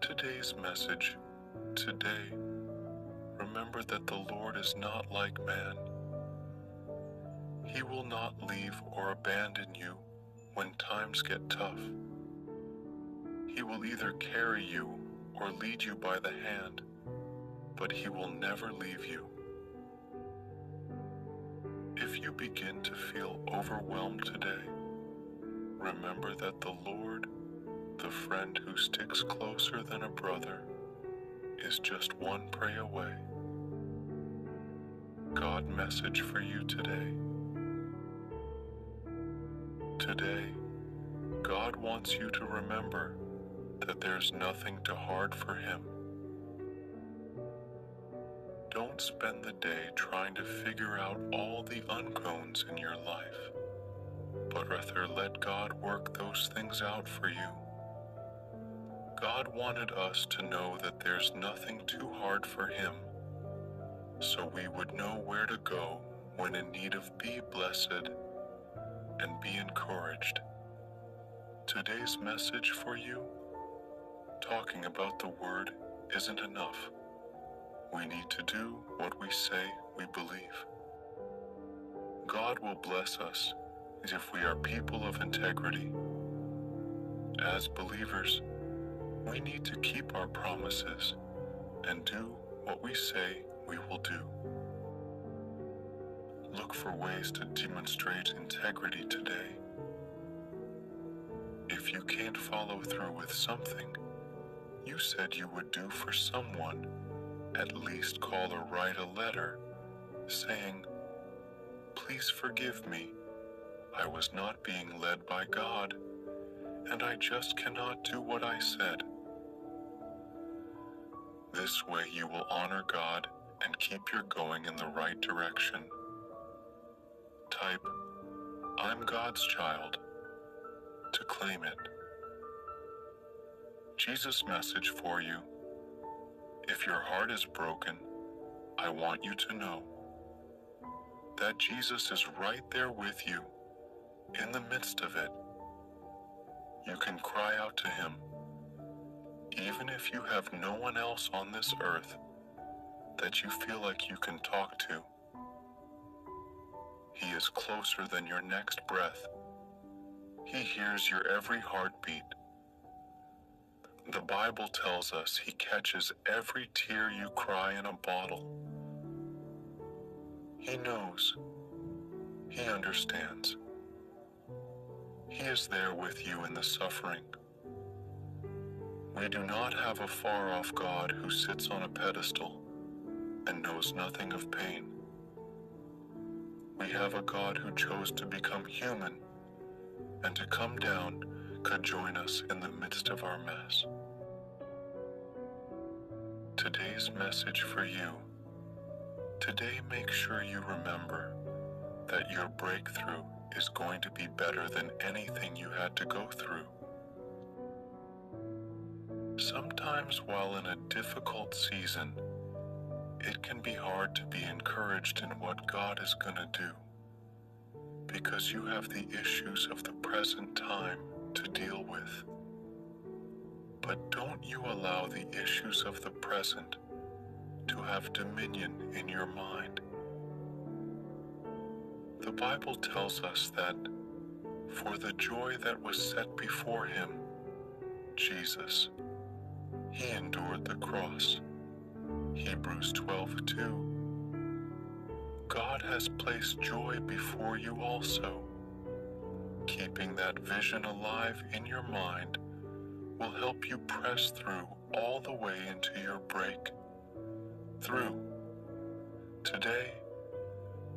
Today's message. Today, remember that the Lord is not like man. He will not leave or abandon you when times get tough. He will either carry you or lead you by the hand, but He will never leave you. If you begin to feel overwhelmed today, remember that the Lord, the friend who sticks closer than a brother, is just one prayer away. God message for you today. Today, God wants you to remember that there's nothing too hard for Him. Don't spend the day trying to figure out all the unknowns in your life, but rather let God work those things out for you. God wanted us to know that there's nothing too hard for Him, so we would know where to go when in need of be blessed and be encouraged. Today's message for you, talking about the Word isn't enough. We need to do what we say we believe. God will bless us if we are people of integrity. As believers, we need to keep our promises and do what we say we will do. Look for ways to demonstrate integrity today. If you can't follow through with something you said you would do for someone, at least call or write a letter saying, "Please forgive me. I was not being led by God, and I just cannot do what I said." This way you will honor God and keep your going in the right direction. Type, "I'm God's child," to claim it. Jesus' message for you. If your heart is broken, I want you to know that Jesus is right there with you in the midst of it. You can cry out to Him, even if you have no one else on this earth that you feel like you can talk to. He is closer than your next breath. He hears your every heartbeat. The Bible tells us He catches every tear you cry in a bottle. He knows. He understands. He is there with you in the suffering. We do not have a far-off God who sits on a pedestal and knows nothing of pain. We have a God who chose to become human and to come down could join us in the midst of our mess. Today's message for you. Today, make sure you remember that your breakthrough is going to be better than anything you had to go through. Sometimes while in a difficult season, it can be hard to be encouraged in what God is going to do, because you have the issues of the present time to deal with. But don't you allow the issues of the present to have dominion in your mind. The Bible tells us that for the joy that was set before Him, Jesus, He endured the cross. Hebrews 12:2. God has placed joy before you also. Keeping that vision alive in your mind will help you press through all the way into your breakthrough. Today,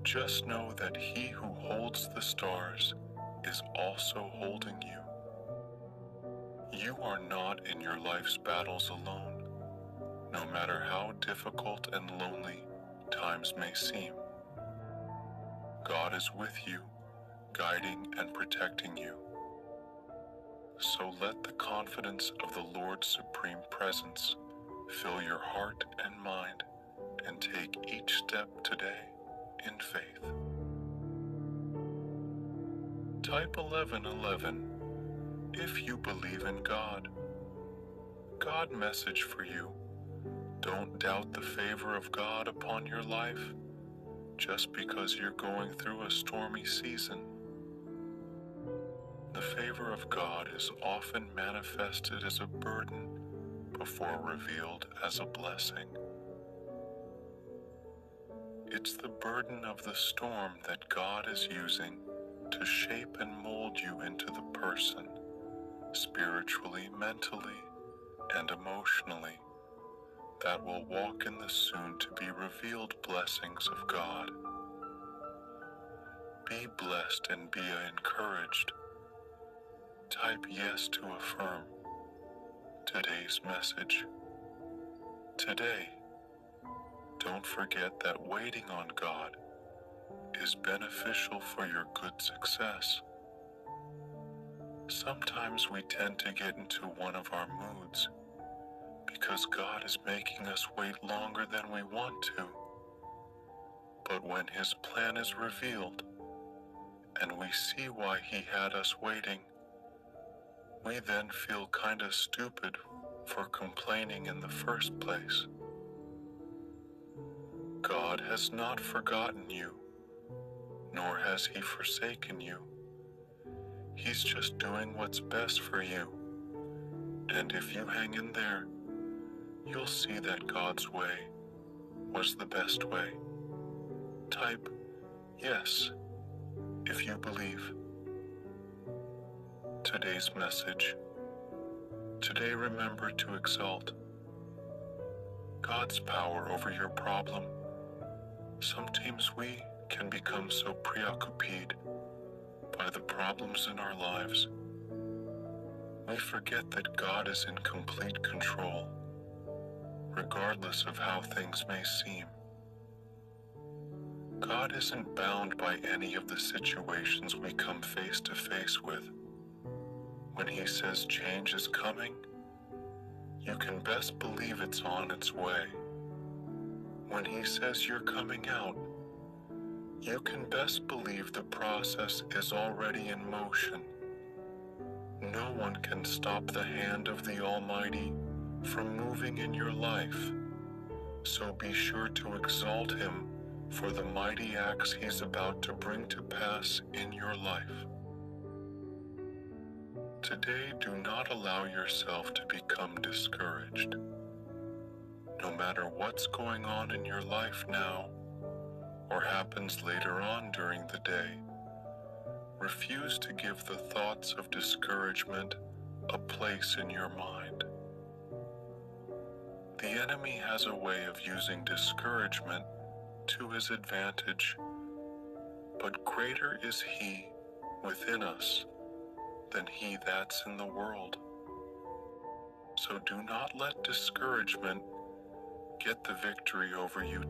just know that He who holds the stars is also holding you. You are not in your life's battles alone, no matter how difficult and lonely times may seem. God is with you, guiding and protecting you. So let the confidence of the Lord's supreme presence fill your heart and mind, and take each step today in faith. Type 1111 if you believe in God. God message for you. Don't doubt the favor of God upon your life just because you're going through a stormy season. The favor of God is often manifested as a burden before revealed as a blessing. It's the burden of the storm that God is using to shape and mold you into the person, spiritually, mentally, and emotionally, that will walk in the soon-to-be-revealed blessings of God. Be blessed and be encouraged. Type yes to affirm today's message. Today, don't forget that waiting on God is beneficial for your good success. Sometimes we tend to get into one of our moods because God is making us wait longer than we want to. But when His plan is revealed and we see why He had us waiting, we then feel kinda stupid for complaining in the first place. God has not forgotten you, nor has He forsaken you. He's just doing what's best for you. And if you hang in there, you'll see that God's way was the best way. Type yes if you believe. Today's message. Today remember to exalt God's power over your problem. Sometimes we can become so preoccupied by the problems in our lives, we forget that God is in complete control, regardless of how things may seem. God isn't bound by any of the situations we come face to face with. When He says change is coming, you can best believe it's on its way. When He says you're coming out, you can best believe the process is already in motion. No one can stop the hand of the Almighty from moving in your life, so be sure to exalt Him for the mighty acts He's about to bring to pass in your life. Today, do not allow yourself to become discouraged. No matter what's going on in your life now, or happens later on during the day, refuse to give the thoughts of discouragement a place in your mind. The enemy has a way of using discouragement to his advantage, but greater is He within us than he that's in the world. So do not let discouragement get the victory over you